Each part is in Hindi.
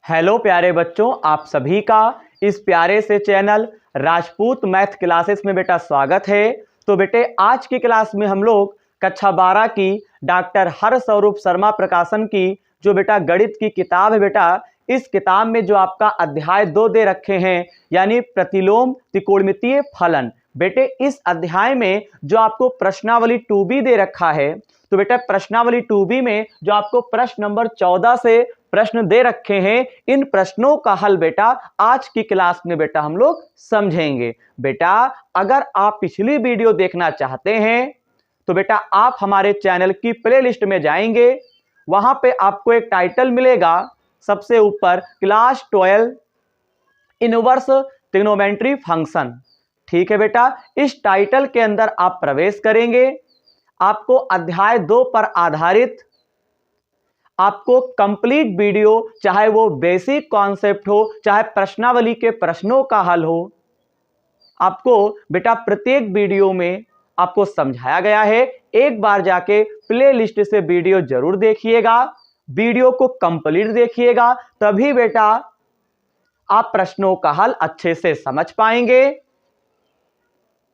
हेलो प्यारे बच्चों, आप सभी का इस प्यारे से चैनल राजपूत मैथ क्लासेस में बेटा स्वागत है। तो बेटे आज की क्लास में हम लोग कक्षा 12 की डॉक्टर हरस्वरूप शर्मा प्रकाशन की जो बेटा गणित की किताब है बेटा, इस किताब में जो आपका अध्याय 2 दे रखे हैं यानी प्रतिलोम त्रिकोणमितीय फलन। बेटे इस अध्याय में जो आपको प्रश्नावली 2B दे रखा है, तो बेटा प्रश्नावली 2B में जो आपको प्रश्न नंबर 14 से प्रश्न दे रखे हैं, इन प्रश्नों का हल बेटा आज की क्लास में बेटा हम लोग समझेंगे। बेटा अगर आप पिछली वीडियो देखना चाहते हैं तो बेटा आप हमारे चैनल की प्लेलिस्ट में जाएंगे, वहां पे आपको एक टाइटल मिलेगा सबसे ऊपर, क्लास 12 इनवर्स ट्रिग्नोमेट्री फंक्शन। ठीक है बेटा, इस टाइटल के अंदर आप प्रवेश करेंगे, आपको अध्याय 2 पर आधारित आपको कंप्लीट वीडियो, चाहे वो बेसिक कॉन्सेप्ट हो चाहे प्रश्नावली के प्रश्नों का हल हो, आपको बेटा प्रत्येक वीडियो में आपको समझाया गया है। एक बार जाके प्ले लिस्ट से वीडियो जरूर देखिएगा, वीडियो को कंप्लीट देखिएगा, तभी बेटा आप प्रश्नों का हल अच्छे से समझ पाएंगे।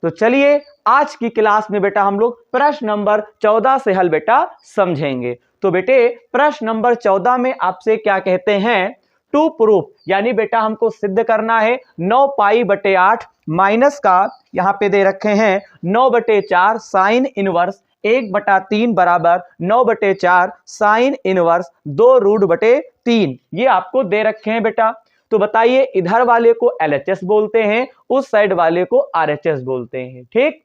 तो चलिए आज की क्लास में बेटा हम लोग प्रश्न नंबर 14 से हल बेटा समझेंगे। तो बेटे प्रश्न नंबर 14 में आपसे क्या कहते हैं, टू प्रूफ, यानी बेटा हमको सिद्ध करना है 9π/8 माइनस का यहां पे दे रखे हैं 9/4 साइन इनवर्स 1/3 बराबर 9/4 साइन इनवर्स 2√3, ये आपको दे रखे हैं बेटा। तो बताइए इधर वाले को LHS बोलते हैं, उस साइड वाले को RHS बोलते हैं। ठीक,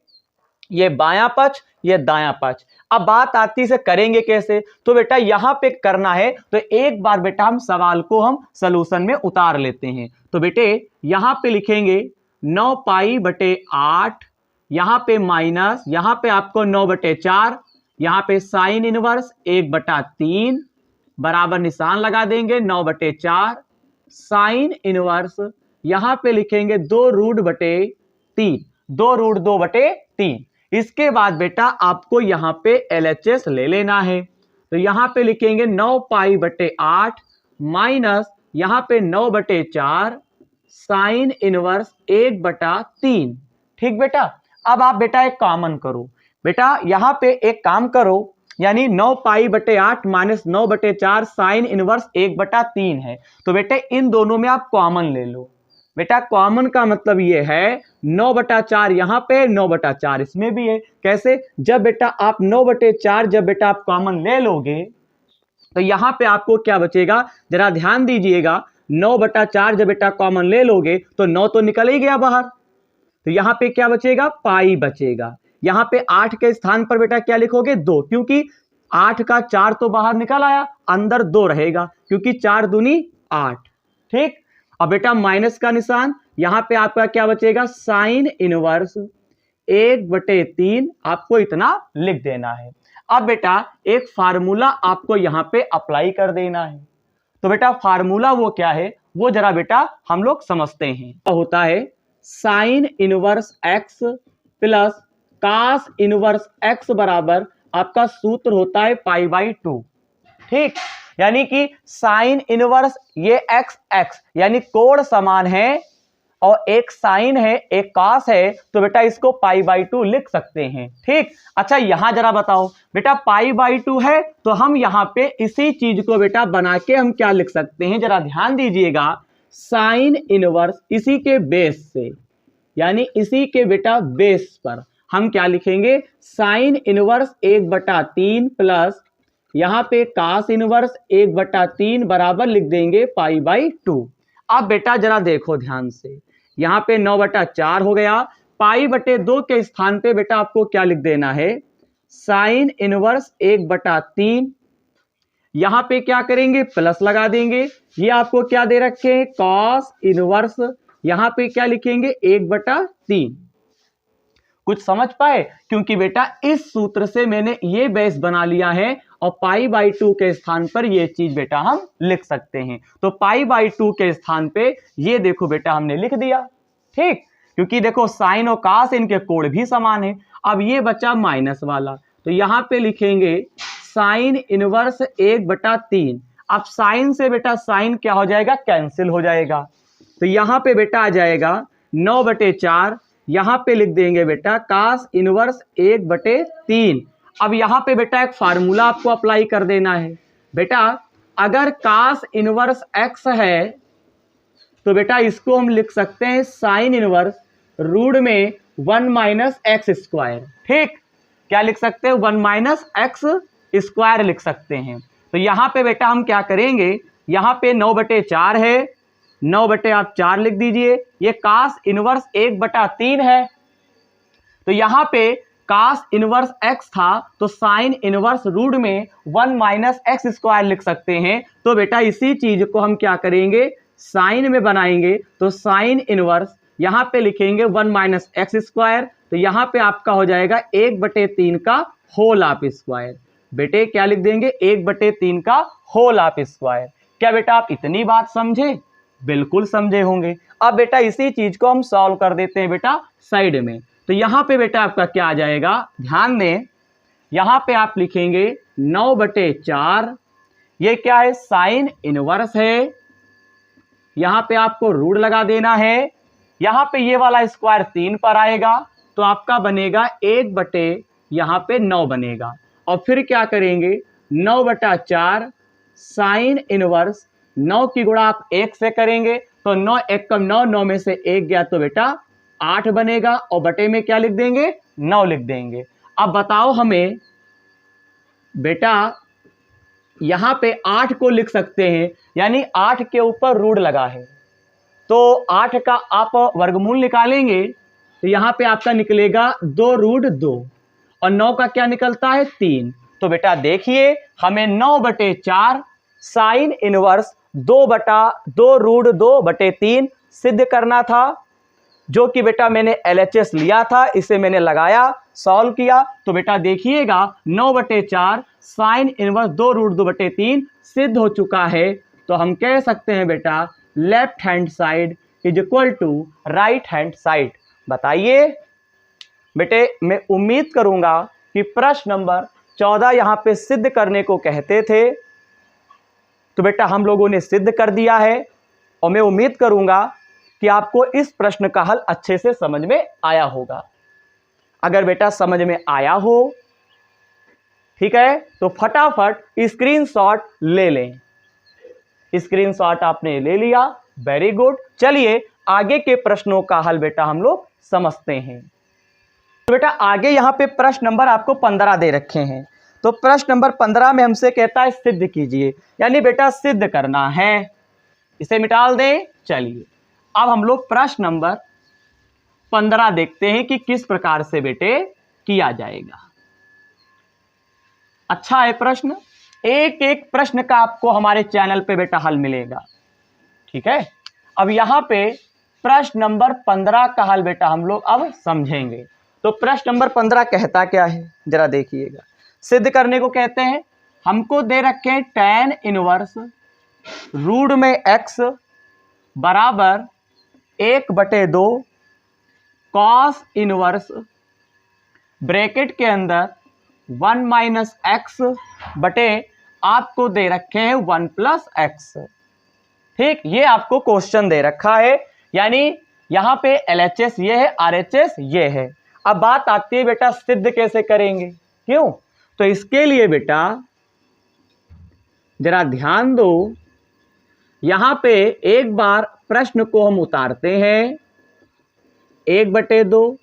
ये बायां पक्ष, ये दायां पक्ष। अब बात आती से करेंगे कैसे, तो बेटा यहां पे करना है तो एक बार बेटा हम सवाल को हम सॉल्यूशन में उतार लेते हैं। तो बेटे यहां पे लिखेंगे 9π/8, यहां पे माइनस, यहां पे आपको 9/4, यहां पे साइन इनवर्स 1/3 बराबर निशान लगा देंगे 9/4 साइन इनवर्स, यहां पे लिखेंगे 2√3, 2√2/3। इसके बाद बेटा आपको यहां पे LHS ले लेना है, तो यहां पे लिखेंगे 9π/8 माइनस यहां पे 9/4 साइन इनवर्स 1/3। ठीक बेटा, अब आप बेटा एक कॉमन करो, बेटा यहां पे एक काम करो, यानी 9π/8 माइनस 9/4 साइन इनवर्स 1/3 है, तो बेटे इन दोनों में आप कॉमन ले लो। बेटा कॉमन का मतलब ये है 9/4 यहां पे, 9/4 इसमें भी है। कैसे, जब बेटा आप 9/4 जब बेटा आप कॉमन ले लोगे तो यहां पे आपको क्या बचेगा, जरा ध्यान दीजिएगा, 9/4 जब बेटा कॉमन ले लोगे तो 9 तो निकल ही गया बाहर, तो यहां पे क्या बचेगा, पाई बचेगा। यहां पे 8 के स्थान पर बेटा क्या लिखोगे, 2, क्योंकि 8 का 4 तो बाहर निकल आया, अंदर 2 रहेगा क्योंकि 4 दूनी 8। ठीक, अब बेटा माइनस का निशान, यहां पे आपका क्या बचेगा, साइन इनवर्स 1/3, आपको इतना लिख देना है। अब बेटा एक फार्मूला आपको यहां पे अप्लाई कर देना है, तो बेटा फार्मूला वो क्या है वो जरा बेटा हम लोग समझते हैं। तो होता है sine inverse x plus cos inverse x बराबर आपका सूत्र होता है π/2। ठीक, यानी कि साइन इनवर्स ये x यानी कोण समान है और एक साइन है एक कास है, तो बेटा इसको π/2 लिख सकते हैं। ठीक, अच्छा यहां जरा बताओ बेटा π/2 है तो हम यहां पे इसी चीज को बेटा बना के हम क्या लिख सकते हैं, जरा ध्यान दीजिएगा, साइन इनवर्स इसी के बेस से, यानी इसी के बेटा बेस पर हम क्या लिखेंगे, साइन इनवर्स 1/3 प्लस यहां पे कास इनवर्स 1/3 बराबर लिख देंगे π/2। अब बेटा जरा देखो ध्यान से, यहां पे 9/4 हो गया, π/2 के स्थान पे बेटा आपको क्या लिख देना है, साइन इनवर्स 1/3, यहां पे क्या करेंगे, प्लस लगा देंगे, ये आपको क्या दे रखे हैं, कॉस इनवर्स, यहां पे क्या लिखेंगे 1/3। कुछ समझ पाए, क्योंकि बेटा इस सूत्र से मैंने ये बेस बना लिया है और π/2 के स्थान पर ये चीज बेटा हम लिख सकते हैं। तो π/2 के स्थान पे ये देखो बेटा हमने लिख दिया। ठीक, क्योंकि देखो साइन और कास इनके कोण भी समान है। अब ये बचा माइनस वाला, तो यहां पे लिखेंगे साइन इनवर्स 1/3। अब साइन से बेटा साइन क्या हो जाएगा, कैंसिल हो जाएगा। तो यहाँ पे बेटा आ जाएगा 9/4, यहाँ पे लिख देंगे बेटा कास इनवर्स 1/3। अब यहाँ पे बेटा एक फार्मूला आपको अप्लाई कर देना है। बेटा अगर कास इनवर्स x है तो बेटा इसको हम लिख सकते हैं साइन इनवर्स रूट में 1 - x²। ठीक, क्या लिख सकते हैं, 1 - x² लिख सकते हैं। तो यहाँ पे बेटा हम क्या करेंगे, यहाँ पे 9/4 है, 9/4 लिख दीजिए। ये कास इनवर्स 1/3 है, तो यहाँ पे कास इनवर्स x था तो साइन इनवर्स रूट में 1 - x² लिख सकते हैं। तो बेटा इसी चीज को हम क्या करेंगे, साइन में बनाएंगे। तो साइन इनवर्स यहाँ पे लिखेंगे 1 - x²। तो यहाँ पे आपका हो जाएगा 1/3 का होल ऑफ स्क्वायर। बेटे क्या लिख देंगे, 1/3 का होल ऑफ स्क्वायर। क्या बेटा आप इतनी बात समझे, बिल्कुल समझे होंगे। अब बेटा इसी चीज को हम सॉल्व कर देते हैं बेटा साइड में। तो यहाँ पे बेटा आपका क्या आ जाएगा, ध्यान दें, यहाँ पे आप लिखेंगे 9/4, ये क्या है, साइन इनवर्स है। यहाँ पे आपको रूट लगा देना है, यहाँ पे ये वाला स्क्वायर 3 पर आएगा तो आपका बनेगा 1/9 बनेगा। और फिर क्या करेंगे, 9/4 साइन इनवर्स 9 की गुणा आप 1 से करेंगे तो 9 × 1 = 9, 9 में से 1 गया तो बेटा 8 बनेगा। और बटे में क्या लिख देंगे, 9 लिख देंगे। अब बताओ हमें बेटा यहाँ पे 8 को लिख सकते हैं, यानी 8 के ऊपर रूट लगा है तो 8 का आप वर्गमूल निकालेंगे तो यहाँ पे आपका निकलेगा 2√2 और 9 का क्या निकलता है, 3। तो बेटा देखिए हमें 9/4 साइन इनवर्स 2/2√2/3 सिद्ध करना था, जो कि बेटा मैंने LHS लिया था, इसे मैंने लगाया, सॉल्व किया। तो बेटा देखिएगा 9/4 साइन इनवर्स 2√2/3 सिद्ध हो चुका है। तो हम कह सकते हैं बेटा left hand side is equal to right hand side. बताइए बेटे, मैं उम्मीद करूंगा कि प्रश्न नंबर 14 यहाँ पे सिद्ध करने को कहते थे, तो बेटा हम लोगों ने सिद्ध कर दिया है। और मैं उम्मीद करूंगा कि आपको इस प्रश्न का हल अच्छे से समझ में आया होगा। अगर बेटा समझ में आया हो, ठीक है, तो फटाफट स्क्रीनशॉट ले लें। स्क्रीनशॉट आपने ले लिया, वेरी गुड। चलिए आगे के प्रश्नों का हल बेटा हम लोग समझते हैं। तो बेटा आगे यहाँ पे प्रश्न नंबर आपको 15 दे रखे हैं। तो प्रश्न नंबर 15 में हमसे कहता है सिद्ध कीजिए, यानी बेटा सिद्ध करना है। इसे मिटाल दें। चलिए अब हम लोग प्रश्न नंबर 15 देखते हैं कि किस प्रकार से बेटे किया जाएगा। अच्छा है प्रश्न, एक एक प्रश्न का आपको हमारे चैनल पे बेटा हल मिलेगा, ठीक है। अब यहाँ पे प्रश्न नंबर 15 का हल बेटा हम लोग अब समझेंगे। तो प्रश्न नंबर 15 कहता क्या है, जरा देखिएगा। सिद्ध करने को कहते हैं, हमको दे रखे हैं tan इनवर्स रूट में x बराबर 1/2 कॉस इनवर्स ब्रैकेट के अंदर 1 - x बटे आपको दे रखे हैं 1 + x। ठीक, ये आपको क्वेश्चन दे रखा है, यानी यहाँ पे LHS ये है, RHS ये है। अब बात आती है बेटा सिद्ध कैसे करेंगे, क्यों? तो इसके लिए बेटा जरा ध्यान दो, यहाँ पे एक बार प्रश्न को हम उतारते हैं। 1/2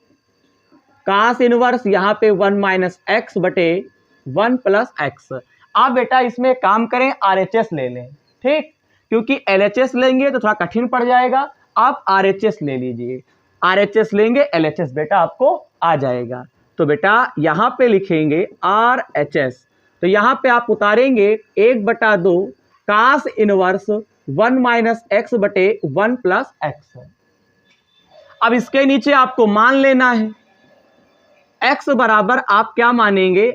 कास इनवर्स यहाँ पे 1 - x बटे 1 + x। आप बेटा इसमें काम करें, RHS ले लें, ठीक, क्योंकि LHS लेंगे तो थोड़ा कठिन पड़ जाएगा। आप RHS ले लीजिए, RHS लेंगे LHS बेटा आपको आ जाएगा। तो बेटा यहाँ पे लिखेंगे RHS। तो यहाँ पे आप उतारेंगे 1/2 कास इनवर्स 1 - x बटे 1 + x। अब इसके नीचे आपको मान लेना है x बराबर आप क्या मानेंगे,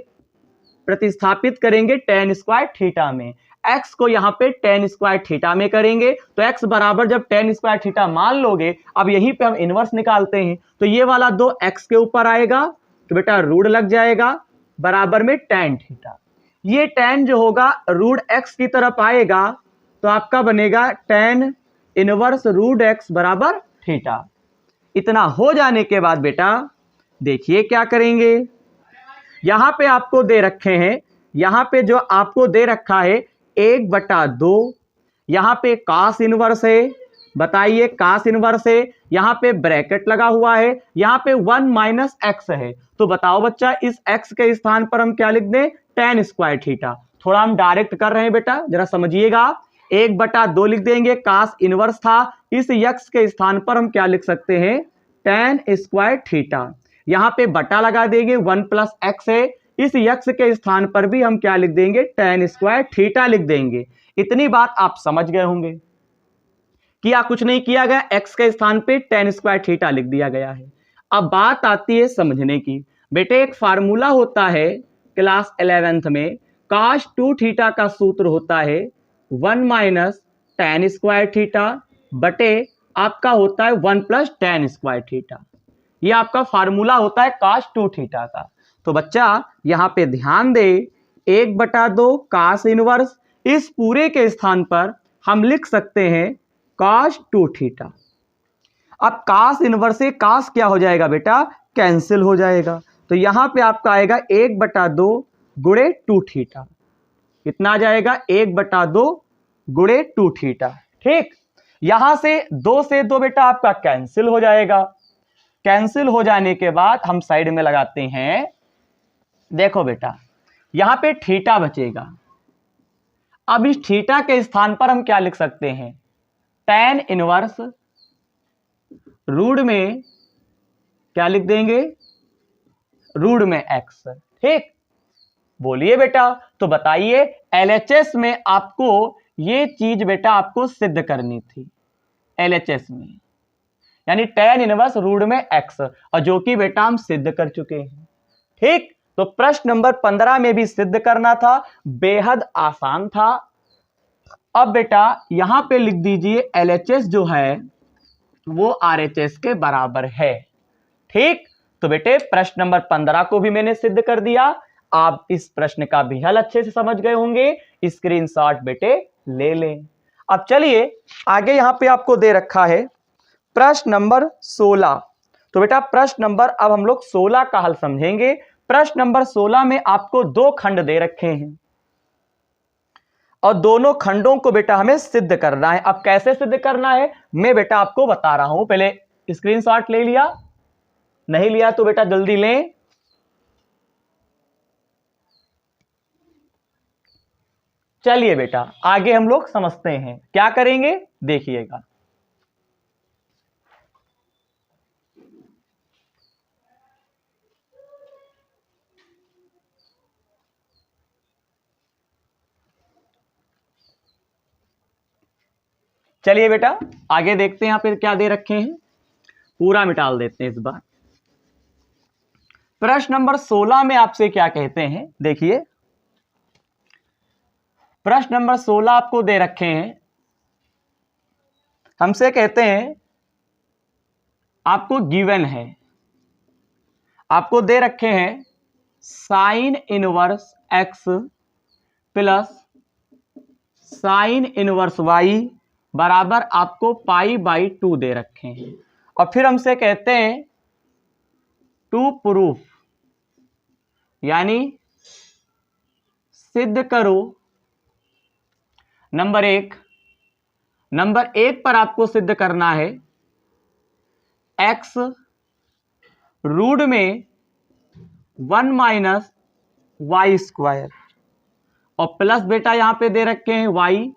प्रतिस्थापित करेंगे tan² थीटा में। x को यहाँ पे tan² थीटा में करेंगे तो x बराबर जब tan² थीटा मान लोगे, अब यहीं पे हम इनवर्स निकालते हैं तो ये वाला 2 x के ऊपर आएगा तो बेटा रूट लग जाएगा बराबर में tan थीटा। ये tan जो होगा रूट x की तरफ आएगा तो आपका बनेगा tan इनवर्स रूट x बराबर थीटा। इतना हो जाने के बाद बेटा देखिए क्या करेंगे, यहां पे आपको दे रखे हैं, यहां पे जो आपको दे रखा है 1/2, यहां पे cos इनवर्स है, बताइए cos इनवर्स है, यहां पे ब्रैकेट लगा हुआ है, यहां पे 1 - x है, तो बताओ बच्चा इस x के स्थान पर हम क्या लिख दें, tan स्क्वायर थीटा। थोड़ा हम डायरेक्ट कर रहे हैं बेटा, जरा समझिएगा। 1/2 लिख देंगे, cos इनवर्स था, इस x के स्थान पर हम क्या लिख सकते हैं, tan स्क्वायर थीटा। यहां पे बटा लगा देंगे, 1 + x है, इस x के स्थान पर भी हम क्या लिख देंगे, tan स्क्वायर थीटा लिख देंगे। इतनी बात आप समझ गए होंगे। किया कुछ नहीं किया गया, x के स्थान पे tan स्क्वायर थीटा लिख दिया गया है। अब बात आती है समझने की। बेटे एक फार्मूला होता है क्लास 11th में, cos 2 थीटा का सूत्र होता है 1 - tan स्क्वायर थीटा बटे आपका होता है 1 + tan स्क्वायर थीटा। ये आपका फार्मूला होता है cos 2 थीटा का। तो बच्चा यहां पे ध्यान दे, 1/2 cos इनवर्स, इस पूरे के स्थान पर हम लिख सकते हैं cos 2 थीटा। अब cos इनवर्स से cos क्या हो जाएगा बेटा, कैंसिल हो जाएगा, तो यहां पे आपका आएगा 1/2 गुणे 2 थीटा। कितना आ जाएगा, 1/2 गुणे 2 थीटा। ठीक, यहां से 2 से 2 बेटा आपका कैंसिल हो जाएगा। कैंसिल हो जाने के बाद हम साइड में लगाते हैं, देखो बेटा यहां पे थीटा बचेगा। अब इस थीटा के स्थान पर हम क्या लिख सकते हैं, tan इनवर्स रूट में क्या लिख देंगे, रूट में x। ठीक, बोलिए बेटा, तो बताइए LHS में आपको ये चीज बेटा आपको सिद्ध करनी थी, LHS में, यानी tan इनवर्स रूट में x, और जो कि बेटा हम सिद्ध कर चुके हैं। ठीक, तो प्रश्न नंबर 15 में भी सिद्ध करना था, बेहद आसान था। अब बेटा यहां पे लिख दीजिए LHS जो है वो RHS के बराबर है। ठीक, तो बेटे प्रश्न नंबर 15 को भी मैंने सिद्ध कर दिया। आप इस प्रश्न का भी हल अच्छे से समझ गए होंगे, स्क्रीनशॉट बेटे ले लें। अब चलिए आगे यहां पे आपको दे रखा है प्रश्न नंबर 16। तो बेटा प्रश्न नंबर अब हम लोग 16 का हल समझेंगे। प्रश्न नंबर 16 में आपको 2 खंड दे रखे हैं और दोनों खंडों को बेटा हमें सिद्ध करना है। अब कैसे सिद्ध करना है मैं बेटा आपको बता रहा हूं, पहले स्क्रीनशॉट ले लिया, नहीं लिया तो बेटा जल्दी लें। चलिए बेटा आगे हम लोग समझते हैं, क्या करेंगे देखिएगा। चलिए बेटा आगे देखते हैं, यहां पर क्या दे रखे हैं, पूरा मिटाल देते हैं इस बार। प्रश्न नंबर 16 में आपसे क्या कहते हैं, देखिए प्रश्न नंबर 16 आपको दे रखे हैं, हमसे कहते हैं आपको गिवन है, आपको दे रखे हैं sign inverse x plus sine inverse y बराबर आपको π/2 दे रखे हैं, और फिर हमसे कहते हैं टू प्रूफ, यानी सिद्ध करो नंबर 1। नंबर 1 पर आपको सिद्ध करना है x रूट में 1 - y स्क्वायर, और प्लस बेटा यहां पे दे रखे हैं y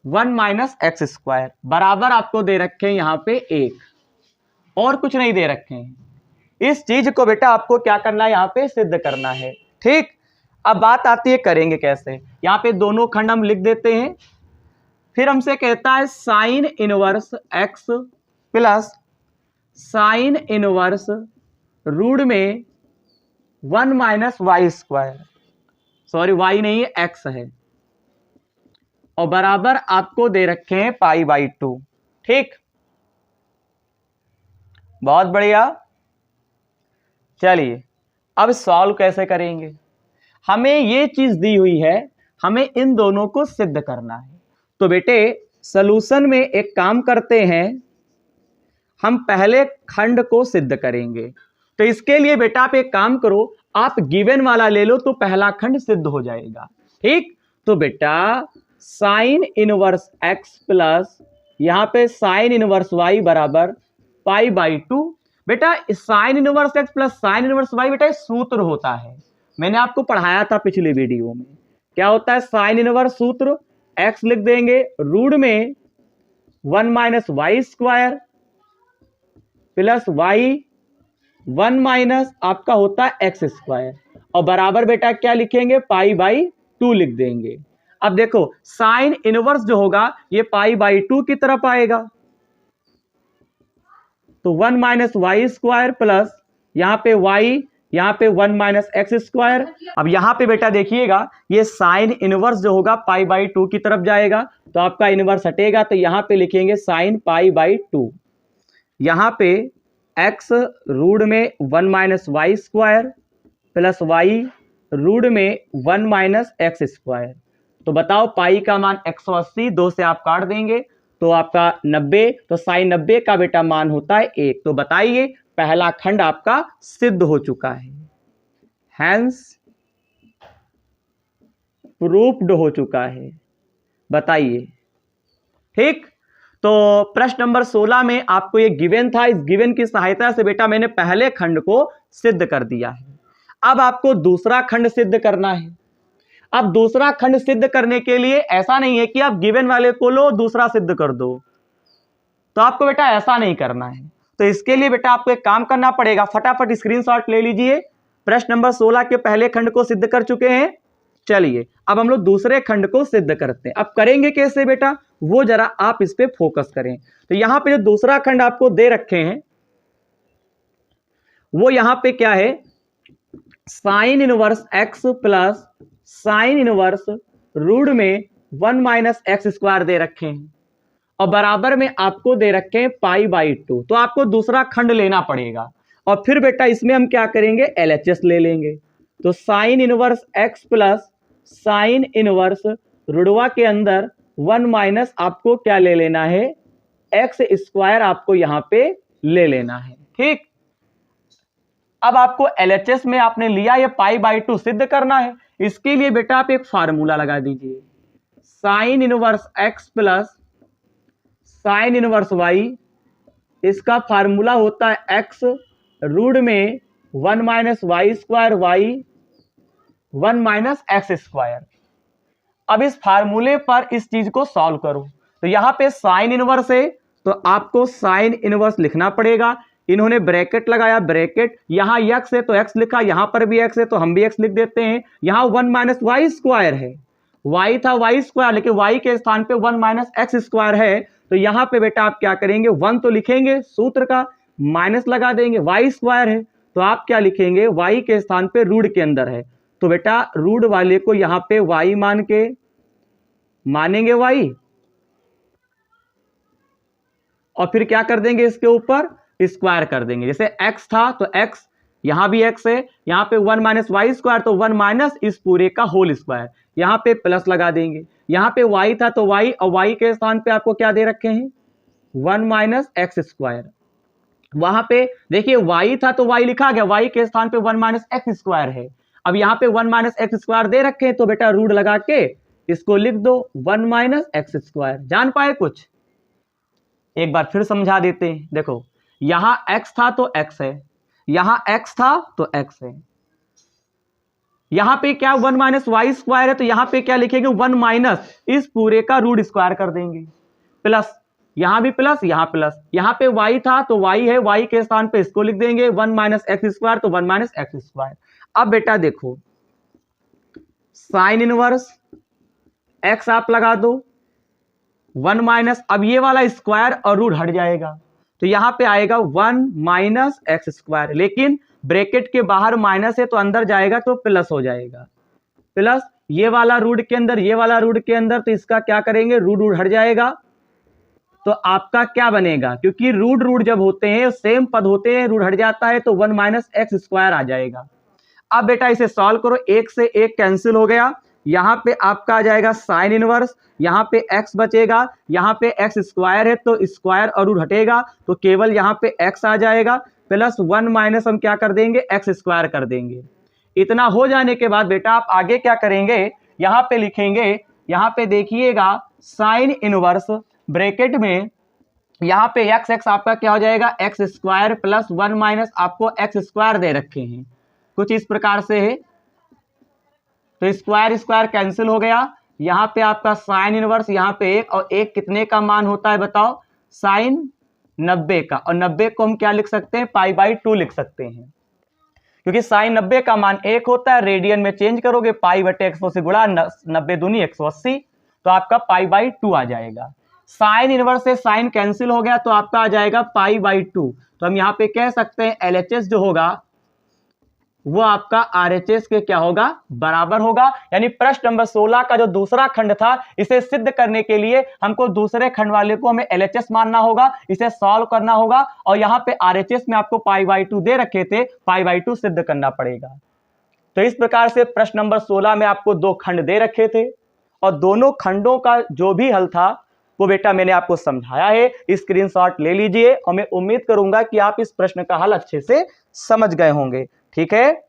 1 - x स्क्वायर बराबर आपको दे रखे हैं यहां पे 1, और कुछ नहीं दे रखे हैं। इस चीज को बेटा आपको क्या करना है, यहां पे सिद्ध करना है। ठीक, अब बात आती है करेंगे कैसे। यहां पे दोनों खंड हम लिख देते हैं, फिर हमसे कहता है sine inverse x plus sine inverse root में 1 - y स्क्वायर, सॉरी y नहीं है x है, और बराबर आपको दे रखे हैं π/2। ठीक, बहुत बढ़िया। चलिए अब सॉल्व कैसे करेंगे। हमें ये चीज दी हुई है, हमें इन दोनों को सिद्ध करना है। तो बेटे सॉल्यूशन में एक काम करते हैं, हम पहले खंड को सिद्ध करेंगे। तो इसके लिए बेटा आप एक काम करो, आप गिवन वाला ले लो तो पहला खंड सिद्ध हो जाएगा। ठीक, तो बेटा साइन इनवर्स एक्स प्लस यहां पे साइन इनवर्स वाई बराबर π/2। बेटा sine inverse x plus sine inverse y बेटा सूत्र होता है, मैंने आपको पढ़ाया था पिछले वीडियो में। क्या होता है साइन इनवर्स सूत्र? एक्स लिख देंगे रूट में 1 - y² प्लस वाई 1 - आपका होता है x² और बराबर बेटा क्या लिखेंगे π/2 लिख देंगे। अब देखो साइन इनवर्स जो होगा ये π/2 की तरफ आएगा, तो 1 - y² प्लस यहां पे y, यहां पे 1 - x²। अब यहां पे बेटा देखिएगा ये साइन इनवर्स जो होगा π/2 की तरफ जाएगा, तो आपका इनवर्स हटेगा, तो यहां पे लिखेंगे साइन π/2। यहां पे x रूट में 1 - y² प्लस y रूट में 1 - x²। तो बताओ पाई का मान 180, 2 से आप काट देंगे तो आपका 90, तो साइन 90 का बेटा मान होता है 1। तो बताइए पहला खंड आपका सिद्ध हो चुका है, हैंस प्रूफ्ड हो चुका है। बताइए ठीक। तो प्रश्न नंबर 16 में आपको ये गिवन था, इस गिवन की सहायता से बेटा मैंने पहले खंड को सिद्ध कर दिया है। अब आपको दूसरा खंड सिद्ध करना है। अब दूसरा खंड सिद्ध करने के लिए ऐसा नहीं है कि आप गिवन वाले को लो दूसरा सिद्ध कर दो, तो आपको बेटा ऐसा नहीं करना है। तो इसके लिए बेटा आपको एक काम करना पड़ेगा, फटाफट स्क्रीनशॉट ले लीजिए। प्रश्न नंबर 16 के पहले खंड को सिद्ध कर चुके हैं, चलिए अब हम लोग दूसरे खंड को सिद्ध करते हैं। अब करेंगे कैसे बेटा, वो जरा आप इस पे फोकस करें। तो यहां पे जो दूसरा खंड आपको दे रखे हैं वो यहां पे क्या है, sine inverse x plus sine inverse root में 1 - x² दे रखे हैं और बराबर में आपको दे रखे हैं π/2। तो आपको दूसरा खंड लेना पड़ेगा और फिर बेटा इसमें हम क्या करेंगे, LHS ले लेंगे। तो sine inverse x plus sine inverse रुड़वा के अंदर 1 - आपको क्या ले लेना है, x² आपको यहां पे ले लेना है। ठीक, अब आपको LHS में आपने लिया ये π/2 सिद्ध करना है। इसके लिए बेटा आप एक फार्मूला लगा दीजिए, sign inverse x plus sine inverse y, इसका फार्मूला होता है x रूट में 1 - y² y 1 - x²। अब इस फार्मूले पर इस चीज को सॉल्व करो। तो यहां पे साइन इनवर्स है तो आपको साइन इनवर्स लिखना पड़ेगा। इन्होंने ब्रैकेट लगाया, ब्रैकेट यहां x है तो x लिखा, यहां पर भी x है तो हम भी x लिख देते हैं। यहां 1 - y² है, y था y², लेकिन y के स्थान पे 1 - x² है। तो यहां पे बेटा आप क्या करेंगे, 1 तो लिखेंगे सूत्र का, माइनस लगा देंगे, y² है तो आप क्या लिखेंगे, y के स्थान पे रूट के अंदर है, तो बेटा रूट वाले को यहां पे y मान के मानेंगे y, और फिर क्या कर देंगे, इसके ऊपर स्क्वायर कर देंगे। जैसे x था तो x, यहां भी x है, यहां पे 1 - y² तो 1 - इस पूरे का होल स्क्वायर, यहां पे प्लस लगा देंगे। यहां पे y था तो y, और y के स्थान पे आपको क्या दे रखे हैं, 1 - x²। वहां पे देखिए y था तो y लिखा गया, y के स्थान पे 1 - x² है। अब यहां पे 1 - x² दे रखे हैं तो बेटा रूट लगा के इसको लिख दो 1 - x²। जान पाए कुछ, एक बार फिर समझा देते हैं। देखो यहां x था तो x है, यहां x था तो x है, यहां पे क्या 1 - y² है तो यहां पे क्या लिखेंगे, 1 - इस पूरे का रूट स्क्वायर कर देंगे, प्लस यहां भी प्लस, यहां प्लस, यहां पे y था तो y है, y के स्थान पे इसको लिख देंगे 1 - x² तो 1 - x²। अब बेटा देखो साइन इनवर्स x आप लगा दो 1 - अब ये वाला स्क्वायर और रूट हट जाएगा तो यहां पे आएगा 1 - x², लेकिन ब्रैकेट के बाहर माइनस है तो अंदर जाएगा तो प्लस हो जाएगा, प्लस ये वाला रूट के अंदर, ये वाला रूट के अंदर, तो इसका क्या करेंगे, रूट हट जाएगा तो आपका क्या बनेगा, क्योंकि रूट जब होते हैं सेम पद होते हैं, रूट हट जाता है तो 1 - x² आ जाएगा। अब बेटा इसे सॉल्व करो, एक से एक कैंसिल हो गया, यहाँ पे आपका आ जाएगा साइन इनवर्स, यहाँ पे x बचेगा, यहाँ पे x स्क्वायर है तो स्क्वायर और हटेगा तो केवल यहाँ पे x आ जाएगा, प्लस 1 माइनस हम क्या कर देंगे x स्क्वायर कर देंगे। इतना हो जाने के बाद बेटा आप आगे क्या करेंगे, यहाँ पे लिखेंगे, यहाँ पे देखिएगा साइन इनवर्स ब्रैकेट में यहाँ पे x आपका क्या हो जाएगा x स्क्वायर प्लस 1 माइनस आपको x स्क्वायर दे रखे हैं, कुछ इस प्रकार से है, तो स्क्वायर स्क्वायर कैंसिल हो गया, यहाँ पे आपका साइन इनवर्स, यहाँ पे 1 और 1 कितने का मान होता है बताओ, साइन 90 का, और 90 को हम क्या लिख सकते हैं, π/2 लिख सकते हैं, क्योंकि साइन 90 का मान 1 होता है, रेडियन में चेंज करोगे π/100 से गुणा, 90 दूनी 180, तो आपका π/2 आ जाएगा। साइन इनवर्स से साइन कैंसिल हो गया तो आपका आ जाएगा π/2, तो हम यहाँ पे कह सकते हैं LHS जो होगा वो आपका RHS के क्या होगा, बराबर होगा। यानी प्रश्न नंबर 16 का जो दूसरा खंड था, इसे सिद्ध करने के लिए हमको दूसरे खंड वाले को हमें LHS मानना होगा, इसे सॉल्व करना होगा, और यहाँ पे RHS में आपको π/2 दे रखे थे, π/2 सिद्ध करना पड़ेगा। तो इस प्रकार से प्रश्न नंबर 16 में आपको 2 खंड दे रखे थे, और दोनों खंडों का जो भी हल था वो बेटा मैंने आपको समझाया है, स्क्रीनशॉट ले लीजिए, और मैं उम्मीद करूंगा कि आप इस प्रश्न का हल अच्छे से समझ गए होंगे। ठीक है,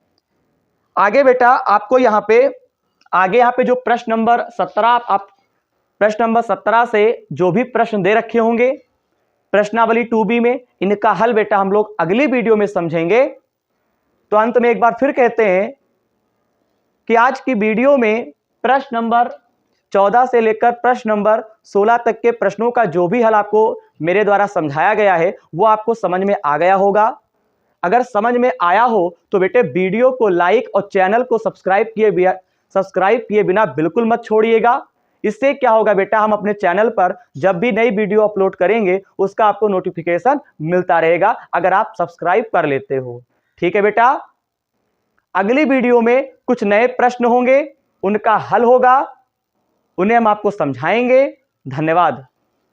आगे बेटा आपको यहाँ पे जो प्रश्न नंबर 17, आप प्रश्न नंबर 17 से जो भी प्रश्न दे रखे होंगे प्रश्नावली 2B में, इनका हल बेटा हम लोग अगली वीडियो में समझेंगे। तो अंत में एक बार फिर कहते हैं कि आज की वीडियो में प्रश्न नंबर 14 से लेकर प्रश्न नंबर 16 तक के प्रश्नों का जो भी हल आपको मेरे द्वारा समझाया गया है वो आपको समझ में आ गया होगा। अगर समझ में आया हो तो बेटे वीडियो को लाइक और चैनल को सब्सक्राइब किए बिना बिल्कुल मत छोड़िएगा। इससे क्या होगा बेटा, हम अपने चैनल पर जब भी नई वीडियो अपलोड करेंगे उसका आपको नोटिफिकेशन मिलता रहेगा, अगर आप सब्सक्राइब कर लेते हो। ठीक है बेटा, अगली वीडियो में कुछ नए प्रश्न होंगे, उनका हल होगा, उन्हें हम आपको समझाएंगे। धन्यवाद।